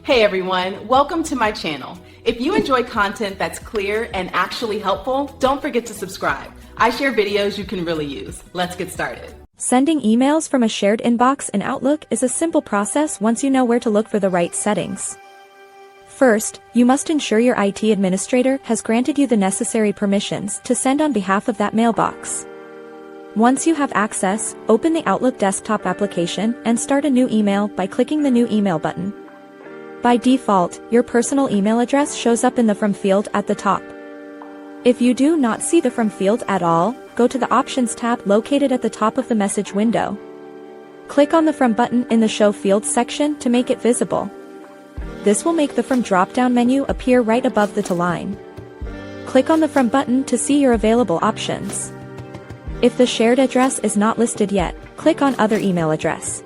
Hey everyone, welcome to my channel. If you enjoy content that's clear and actually helpful, don't forget to subscribe. I share videos you can really use. Let's get started. Sending emails from a shared inbox in Outlook is a simple process once you know where to look for the right settings. First, you must ensure your IT administrator has granted you the necessary permissions to send on behalf of that mailbox. Once you have access, open the Outlook desktop application and start a new email by clicking the New Email button. By default, your personal email address shows up in the From field at the top. If you do not see the From field at all, go to the Options tab located at the top of the message window. Click on the From button in the Show Fields section to make it visible. This will make the From drop-down menu appear right above the To line. Click on the From button to see your available options. If the shared address is not listed yet, click on Other Email Address.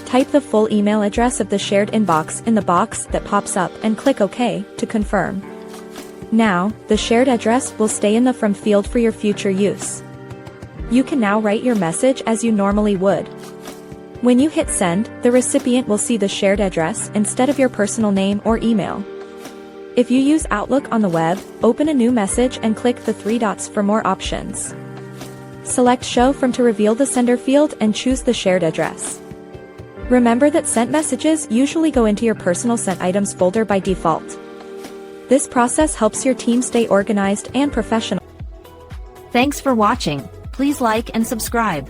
Type the full email address of the shared inbox in the box that pops up and click OK to confirm. Now, the shared address will stay in the From field for your future use. You can now write your message as you normally would. When you hit send, the recipient will see the shared address instead of your personal name or email. If you use Outlook on the web, open a new message and click the three dots for more options. Select Show From to reveal the sender field and choose the shared address. Remember that sent messages usually go into your personal sent items folder by default. This process helps your team stay organized and professional. Thanks for watching. Please like and subscribe.